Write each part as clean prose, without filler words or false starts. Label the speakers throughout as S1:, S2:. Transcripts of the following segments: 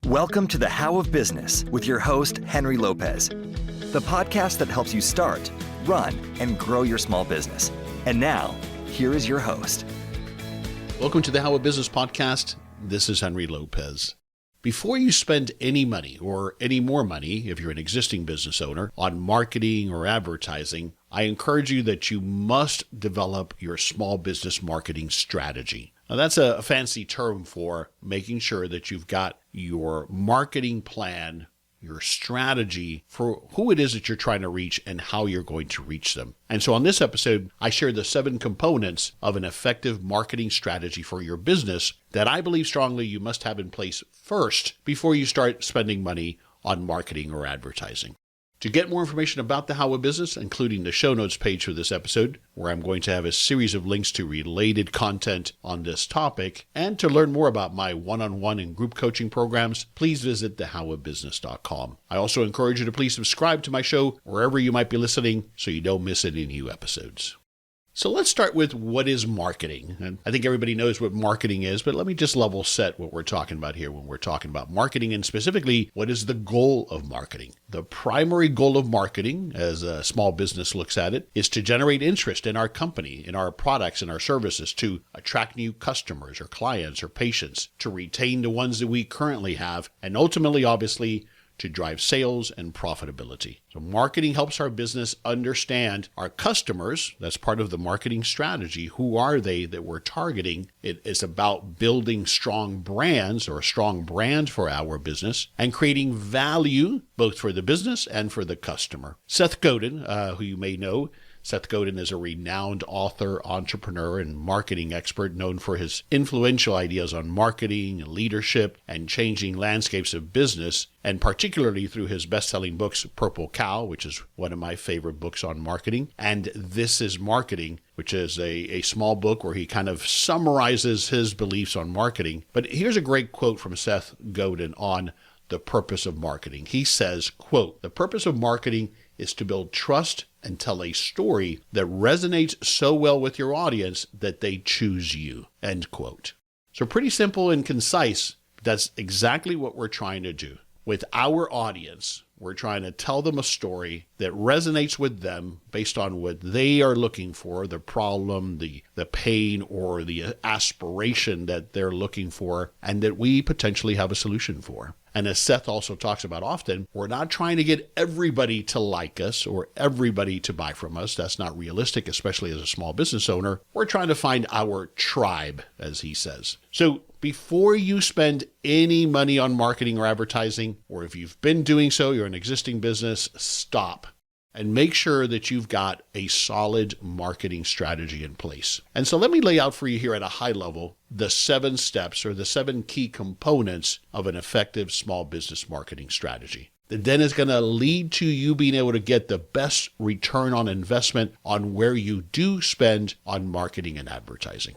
S1: Welcome to the How of Business with your host, Henry Lopez, the podcast that helps you start, run, and grow your small business. And now, here is your host.
S2: Welcome to the How of Business podcast. This is Henry Lopez. Before you spend any money or any more money, if you're an existing business owner, on marketing or advertising, I encourage you that you must develop your small business marketing strategy. Now, that's a fancy term for making sure that you've got your marketing plan, your strategy for who it is that you're trying to reach and how you're going to reach them. And so on this episode, I share the 7 components of an effective marketing strategy for your business that I believe strongly you must have in place first before you start spending money on marketing or advertising. To get more information about the How of Business, including the show notes page for this episode, where I'm going to have a series of links to related content on this topic, and to learn more about my one-on-one and group coaching programs, please visit thehowofbusiness.com. I also encourage you to please subscribe to my show wherever you might be listening so you don't miss any new episodes. So let's start with what is marketing. And I think everybody knows what marketing is, but let me just level set what we're talking about here when we're talking about marketing, and specifically, what is the goal of marketing? The primary goal of marketing, as a small business looks at it, is to generate interest in our company, in our products and our services, to attract new customers or clients or patients, to retain the ones that we currently have, and ultimately, obviously, to drive sales and profitability. So marketing helps our business understand our customers. That's part of the marketing strategy. Who are they that we're targeting? It is about building strong brands or a strong brand for our business and creating value both for the business and for the customer. Seth Godin, who you may know, Seth Godin is a renowned author, entrepreneur, and marketing expert known for his influential ideas on marketing, leadership, and changing landscapes of business, and particularly through his best-selling books, Purple Cow, which is one of my favorite books on marketing, and This is Marketing, which is a small book where he kind of summarizes his beliefs on marketing. But here's a great quote from Seth Godin on the purpose of marketing. He says, quote, "The purpose of marketing is to build trust and tell a story that resonates so well with your audience that they choose you," end quote. So pretty simple and concise, but that's exactly what we're trying to do. With our audience, we're trying to tell them a story that resonates with them based on what they are looking for, the problem, the pain, or the aspiration that they're looking for, and that we potentially have a solution for. And as Seth also talks about often, we're not trying to get everybody to like us or everybody to buy from us. That's not realistic, especially as a small business owner. We're trying to find our tribe, as he says. So before you spend any money on marketing or advertising, or if you've been doing so, you're an existing business, stop and make sure that you've got a solid marketing strategy in place. And so let me lay out for you here at a high level the 7 steps or the 7 key components of an effective small business marketing strategy that then is going to lead to you being able to get the best return on investment on where you do spend on marketing and advertising.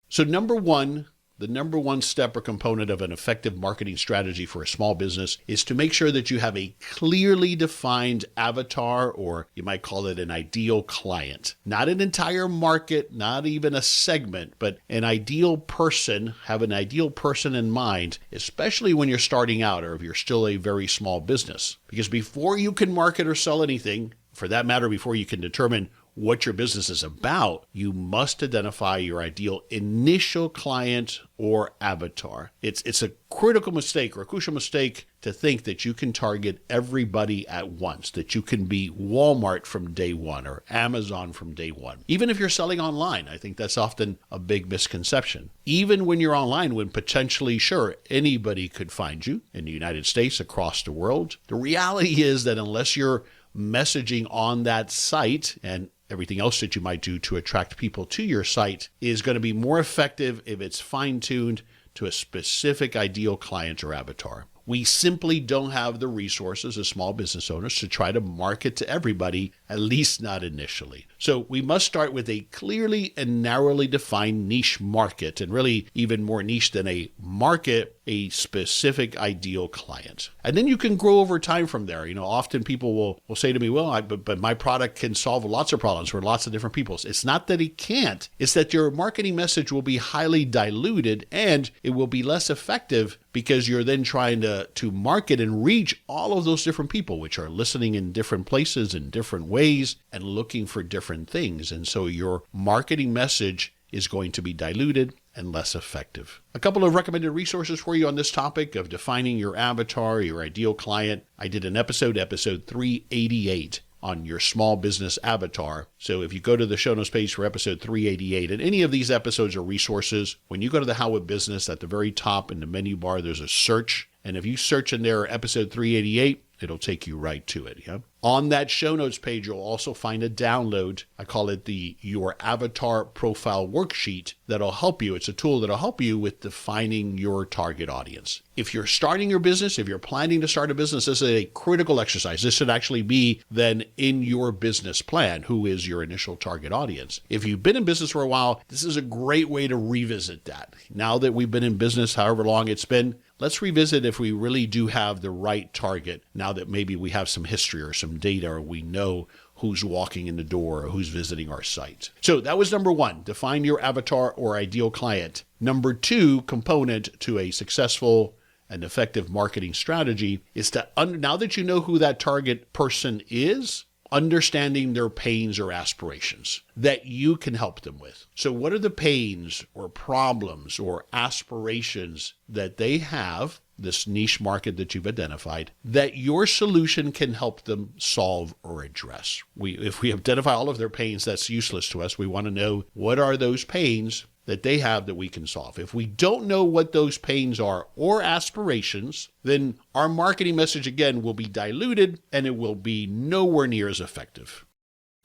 S2: So the number one step or component of an effective marketing strategy for a small business is to make sure that you have a clearly defined avatar, or you might call it an ideal client. Not an entire market, not even a segment, but an ideal person. Have an ideal person in mind, especially when you're starting out or if you're still a very small business. Because before you can market or sell anything, for that matter, before you can determine what your business is about, you must identify your ideal initial client or avatar. It's a critical mistake or a crucial mistake to think that you can target everybody at once, that you can be Walmart from day one or Amazon from day one. Even if you're selling online, I think that's often a big misconception. Even when you're online, when potentially, sure, anybody could find you in the United States, across the world, the reality is that unless you're messaging on that site and everything else that you might do to attract people to your site is going to be more effective if it's fine-tuned to a specific ideal client or avatar. We simply don't have the resources as small business owners to try to market to everybody, at least not initially. So we must start with a clearly and narrowly defined niche market, and really even more niche than a market, a specific ideal client. And then you can grow over time from there. You know, often people will say to me, well, but my product can solve lots of problems for lots of different people. It's not that it can't. It's that your marketing message will be highly diluted and it will be less effective because you're then trying to market and reach all of those different people, which are listening in different places in different ways and looking for different things. And so your marketing message is going to be diluted and less effective. A couple of recommended resources for you on this topic of defining your avatar, your ideal client. I did an episode 388 on your small business avatar. So if you go to the show notes page for episode 388, and any of these episodes are resources, when you go to the How of Business, at the very top in the menu bar, there's a search. And if you search in there episode 388, it'll take you right to it. Yeah? On that show notes page, you'll also find a download. I call it the Your Avatar Profile Worksheet that'll help you. It's a tool that'll help you with defining your target audience. If you're starting your business, if you're planning to start a business, this is a critical exercise. This should actually be then in your business plan. Who is your initial target audience? If you've been in business for a while, this is a great way to revisit that. Now that we've been in business, however long it's been, let's revisit if we really do have the right target now that maybe we have some history or some data, or we know who's walking in the door or who's visiting our site. So that was number one, define your avatar or ideal client. Number two component to a successful and effective marketing strategy is to, now that you know who that target person is, understanding their pains or aspirations that you can help them with. So what are the pains or problems or aspirations that they have, this niche market that you've identified, that your solution can help them solve or address? If we identify all of their pains, that's useless to us. We want to know what are those pains that they have that we can solve. If we don't know what those pains are or aspirations, then our marketing message, again, will be diluted and it will be nowhere near as effective.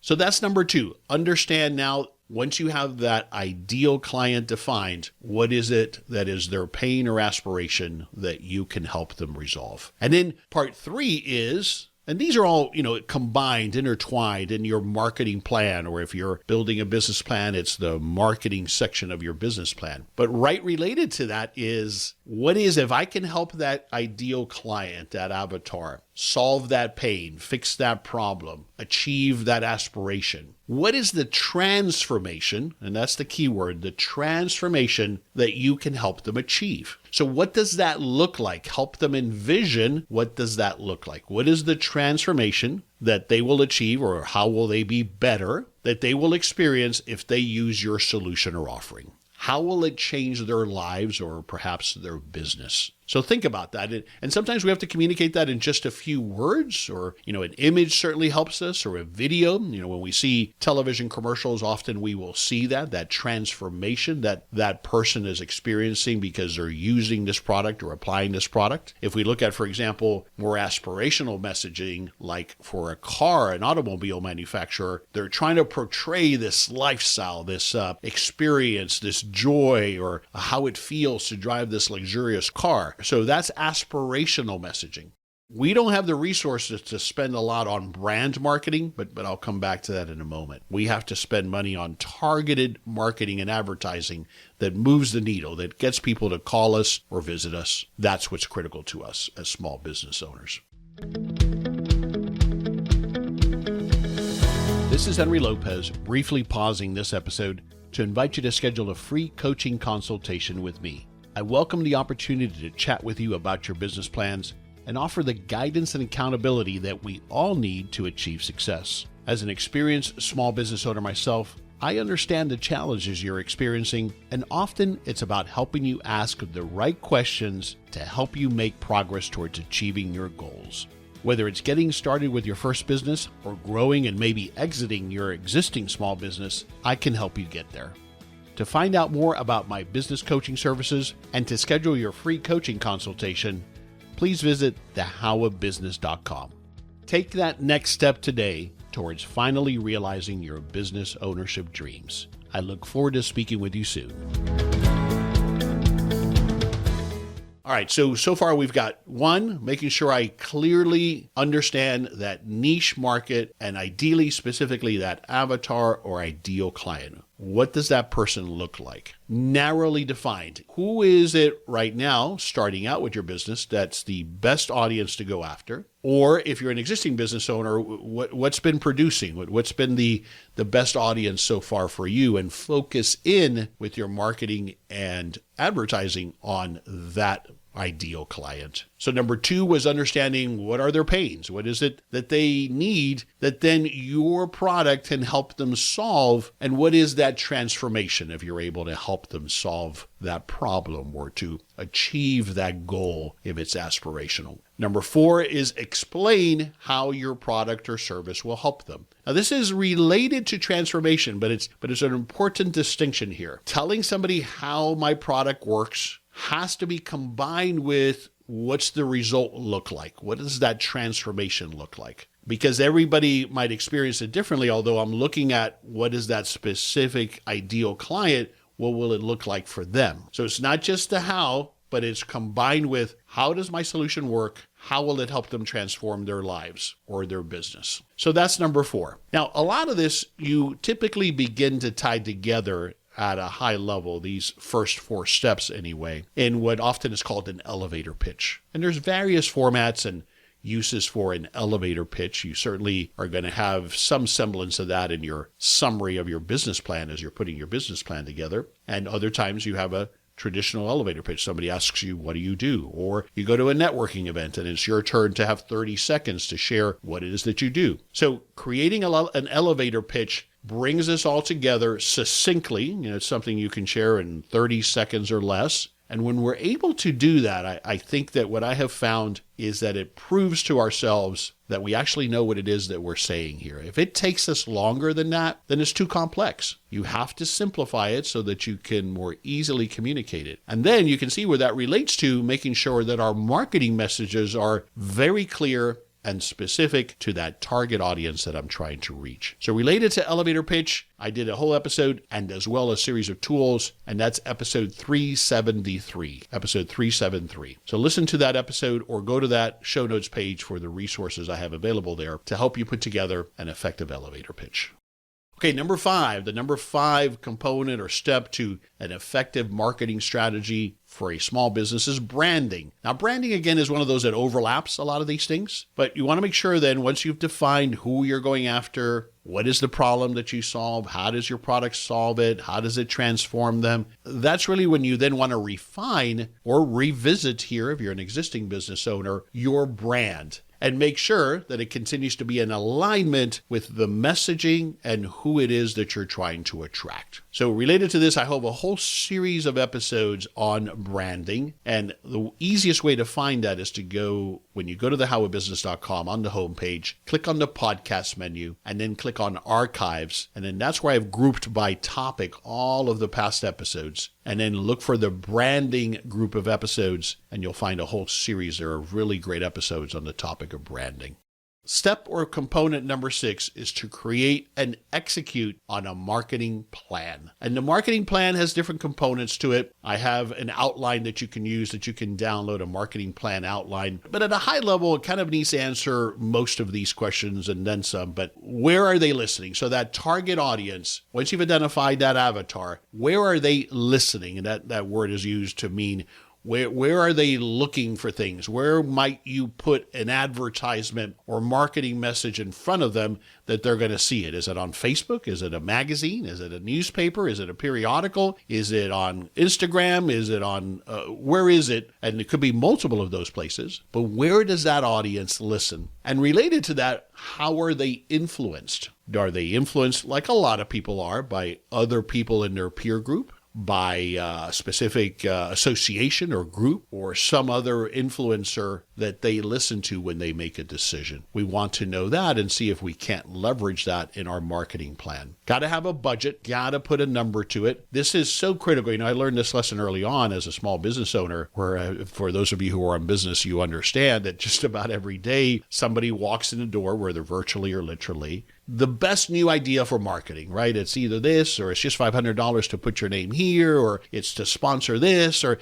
S2: So that's number two. Understand now, once you have that ideal client defined, what is it that is their pain or aspiration that you can help them resolve? And then part three is, and these are all, combined, intertwined in your marketing plan, or if you're building a business plan, it's the marketing section of your business plan. But right related to that is, what is, if I can help that ideal client, that avatar, solve that pain, fix that problem, achieve that aspiration, what is the transformation, and that's the key word, the transformation that you can help them achieve? So what does that look like? Help them envision, what does that look like? What is the transformation that they will achieve, or how will they be better, that they will experience if they use your solution or offering? How will it change their lives or perhaps their business? So think about that. And sometimes we have to communicate that in just a few words, or, an image certainly helps us, or a video. When we see television commercials, often we will see that transformation that person is experiencing because they're using this product or applying this product. If we look at, for example, more aspirational messaging, like for a car, an automobile manufacturer, they're trying to portray this lifestyle, this experience, this joy, or how it feels to drive this luxurious car. So that's aspirational messaging. We don't have the resources to spend a lot on brand marketing, but I'll come back to that in a moment. We have to spend money on targeted marketing and advertising that moves the needle, that gets people to call us or visit us. That's what's critical to us as small business owners. This is Henry Lopez, briefly pausing this episode to invite you to schedule a free coaching consultation with me. I welcome the opportunity to chat with you about your business plans and offer the guidance and accountability that we all need to achieve success. As an experienced small business owner myself, I understand the challenges you're experiencing, and often it's about helping you ask the right questions to help you make progress towards achieving your goals. Whether it's getting started with your first business or growing and maybe exiting your existing small business, I can help you get there. To find out more about my business coaching services and to schedule your free coaching consultation, please visit thehowofbusiness.com. Take that next step today towards finally realizing your business ownership dreams. I look forward to speaking with you soon. All right, so far we've got one, making sure I clearly understand that niche market and ideally, specifically, that avatar or ideal client. What does that person look like? Narrowly defined. Who is it right now, starting out with your business, that's the best audience to go after? Or if you're an existing business owner, what's been producing? What's been the best audience so far for you? And focus in with your marketing and advertising on that ideal client. So number 2 was understanding what are their pains? What is it that they need that then your product can help them solve? And what is that transformation if you're able to help them solve that problem or to achieve that goal if it's aspirational? Number 4 is explain how your product or service will help them. Now, this is related to transformation, but it's an important distinction here. Telling somebody how my product works has to be combined with what's the result look like? What does that transformation look like? Because everybody might experience it differently, although I'm looking at what is that specific ideal client, what will it look like for them? So it's not just the how, but it's combined with how does my solution work? How will it help them transform their lives or their business? So that's number 4. Now, a lot of this you typically begin to tie together at a high level, these first 4 steps anyway, in what often is called an elevator pitch. And there's various formats and uses for an elevator pitch. You certainly are going to have some semblance of that in your summary of your business plan as you're putting your business plan together. And other times you have a traditional elevator pitch. Somebody asks you, what do you do? Or you go to a networking event and it's your turn to have 30 seconds to share what it is that you do. So creating an elevator pitch brings us all together succinctly. It's something you can share in 30 seconds or less. And when we're able to do that, I think that what I have found is that it proves to ourselves that we actually know what it is that we're saying here. If it takes us longer than that, then it's too complex. You have to simplify it so that you can more easily communicate it. And then you can see where that relates to making sure that our marketing messages are very clear and specific to that target audience that I'm trying to reach. So related to elevator pitch, I did a whole episode and as well a series of tools, and that's episode 373. So listen to that episode or go to that show notes page for the resources I have available there to help you put together an effective elevator pitch. Okay, number 5, the number 5 component or step to an effective marketing strategy for a small business is branding. Now, branding, again, is one of those that overlaps a lot of these things, but you want to make sure then once you've defined who you're going after, what is the problem that you solve, how does your product solve it, how does it transform them, that's really when you then want to refine or revisit here, if you're an existing business owner, your brand. And make sure that it continues to be in alignment with the messaging and who it is that you're trying to attract. So related to this, I have a whole series of episodes on branding. And the easiest way to find that is to go, when you go to thehowofbusiness.com on the homepage, click on the podcast menu, and then click on archives. And then that's where I've grouped by topic all of the past episodes. And then look for the branding group of episodes, and you'll find a whole series. There are really great episodes on the topic of branding. Step or component number 6 is to create and execute on a marketing plan. And the marketing plan has different components to it. I have an outline that you can use, that you can download, a marketing plan outline. But at a high level, it kind of needs to answer most of these questions and then some. But where are they listening? So that target audience, once you've identified that avatar, where are they listening? And that word is used to mean where are they looking for things? Where might you put an advertisement or marketing message in front of them that they're going to see it? Is it on Facebook? Is it a magazine? Is it a newspaper? Is it a periodical? Is it on Instagram? Is it on, where is it? And it could be multiple of those places. But where does that audience listen? And related to that, how are they influenced? Are they influenced, like a lot of people are, by other people in their peer group? By a specific association or group or some other influencer that they listen to when they make a decision. We want to know that and see if we can't leverage that in our marketing plan. Got to have a budget, got to put a number to it. This is so critical. I learned this lesson early on as a small business owner, where for those of you who are in business, you understand that just about every day somebody walks in the door, whether virtually or literally, the best new idea for marketing, right? It's either this, or it's just $500 to put your name here, or it's to sponsor this, or,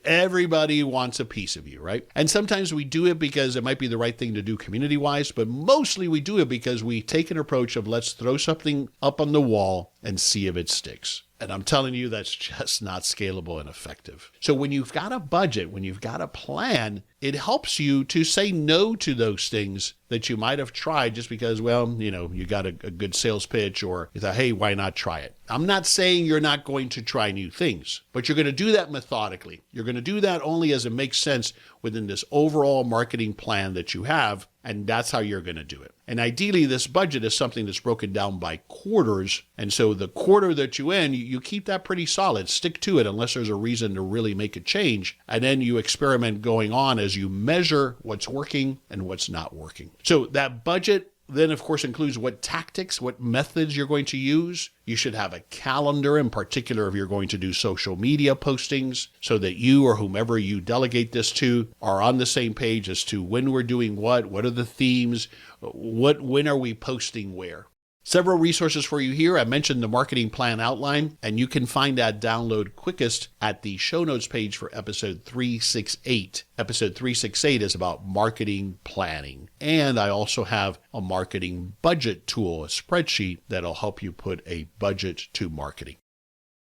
S2: everybody wants a piece of you, right? And sometimes we do it because it might be the right thing to do community-wise, but mostly we do it because we take an approach of let's throw something up on the wall and see if it sticks. And I'm telling you, that's just not scalable and effective. So when you've got a budget, when you've got a plan, it helps you to say no to those things that you might have tried just because, well, you got a good sales pitch, or you thought, hey, why not try it? I'm not saying you're not going to try new things, but you're going to do that methodically. You're going to do that only as it makes sense within this overall marketing plan that you have, and that's how you're going to do it. And ideally, this budget is something that's broken down by quarters, and so the quarter that you end, you keep that pretty solid. Stick to it unless there's a reason to really make a change, and then you experiment going on as you measure what's working and what's not working. So that budget then, of course, includes what tactics, what methods you're going to use. You should have a calendar, in particular if you're going to do social media postings, so that you or whomever you delegate this to are on the same page as to when we're doing what are the themes, when are we posting where. Several resources for you here. I mentioned the marketing plan outline, and you can find that download quickest at the show notes page for episode 368. Episode 368 is about marketing planning. And I also have a marketing budget tool, a spreadsheet that'll help you put a budget to marketing.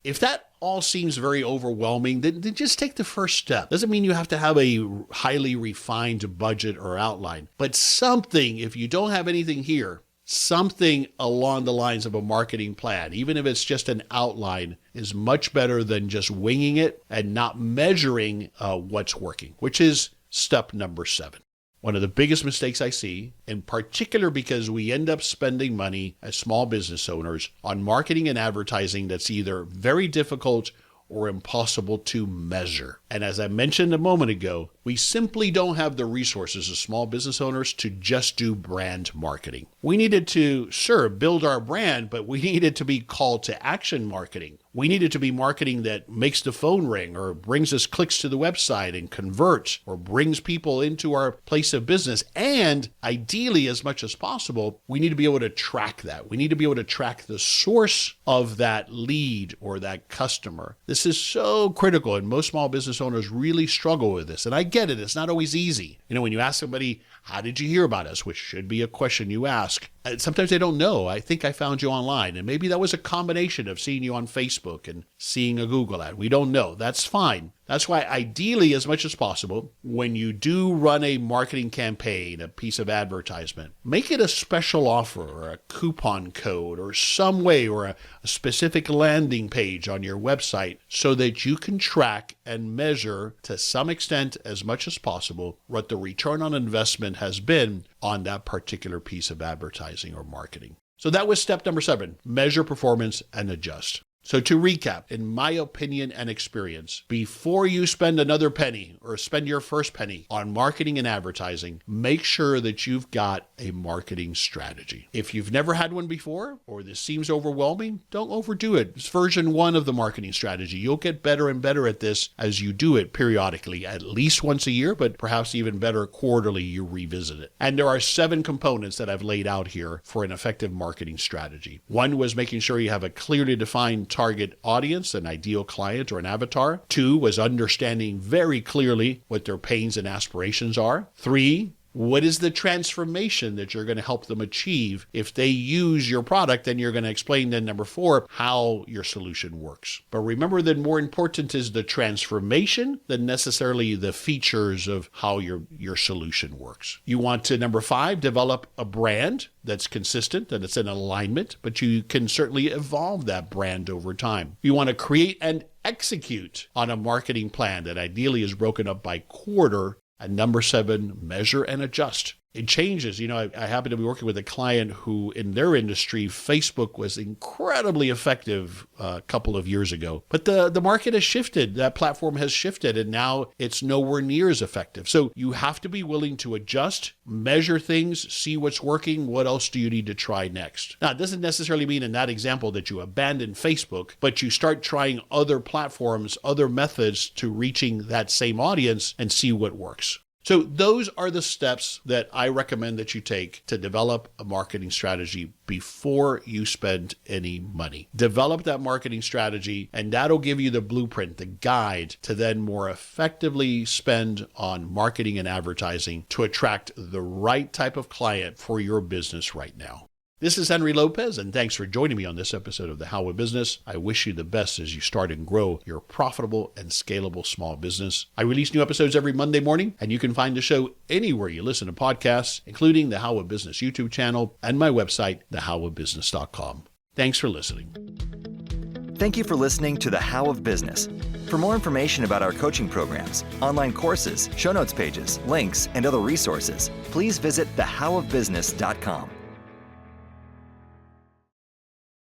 S2: If that all seems very overwhelming, then just take the first step. Doesn't mean you have to have a highly refined budget or outline, but something, if you don't have anything here, something along the lines of a marketing plan, even if it's just an outline, is much better than just winging it and not measuring what's working, which is step number 7. One of the biggest mistakes I see, in particular because we end up spending money as small business owners on marketing and advertising that's either very difficult or impossible to measure. And as I mentioned a moment ago, we simply don't have the resources as small business owners to just do brand marketing. We needed to, sure, build our brand, but we needed to be call to action marketing. We needed to be marketing that makes the phone ring or brings us clicks to the website and converts or brings people into our place of business. And ideally, as much as possible, we need to be able to track that. We need to be able to track the source of that lead or that customer. This is so critical, and most small business owners really struggle with this. And I get it. It's not always easy. When you ask somebody, how did you hear about us? Which should be a question you ask. Sometimes they don't know. I think I found you online. And maybe that was a combination of seeing you on Facebook and seeing a Google ad. We don't know. That's fine. That's why ideally, as much as possible, when you do run a marketing campaign, a piece of advertisement, make it a special offer or a coupon code or some way, or a specific landing page on your website, so that you can track and measure to some extent, as much as possible, what the return on investment has been on that particular piece of advertising or marketing. So that was step number 7, measure performance and adjust. So to recap, in my opinion and experience, before you spend another penny or spend your first penny on marketing and advertising, make sure that you've got a marketing strategy. If you've never had one before, or this seems overwhelming, don't overdo it. It's version 1 of the marketing strategy. You'll get better and better at this as you do it periodically, at least once a year, but perhaps even better quarterly, you revisit it. And there are 7 components that I've laid out here for an effective marketing strategy. 1 was making sure you have a clearly defined target audience, an ideal client or an avatar. 2 was understanding very clearly what their pains and aspirations are. 3, what is the transformation that you're going to help them achieve if they use your product? Then you're going to explain then number 4, how your solution works. But remember that more important is the transformation than necessarily the features of how your solution works. You want to, number 5, develop a brand that's consistent, that it's in alignment, but you can certainly evolve that brand over time. You want to create and execute on a marketing plan that ideally is broken up by quarter. And number 7, measure and adjust. It changes. I happen to be working with a client who, in their industry, Facebook was incredibly effective a couple of years ago. But the market has shifted. That platform has shifted, and now it's nowhere near as effective. So you have to be willing to adjust, measure things, see what's working. What else do you need to try next? Now, it doesn't necessarily mean in that example that you abandon Facebook, but you start trying other platforms, other methods to reaching that same audience and see what works. So those are the steps that I recommend that you take to develop a marketing strategy before you spend any money. Develop that marketing strategy, and that'll give you the blueprint, the guide to then more effectively spend on marketing and advertising to attract the right type of client for your business right now. This is Henry Lopez, and thanks for joining me on this episode of The How of Business. I wish you the best as you start and grow your profitable and scalable small business. I release new episodes every Monday morning, and you can find the show anywhere you listen to podcasts, including the How of Business YouTube channel and my website, thehowofbusiness.com. Thanks for listening.
S1: Thank you for listening to The How of Business. For more information about our coaching programs, online courses, show notes pages, links, and other resources, please visit thehowofbusiness.com.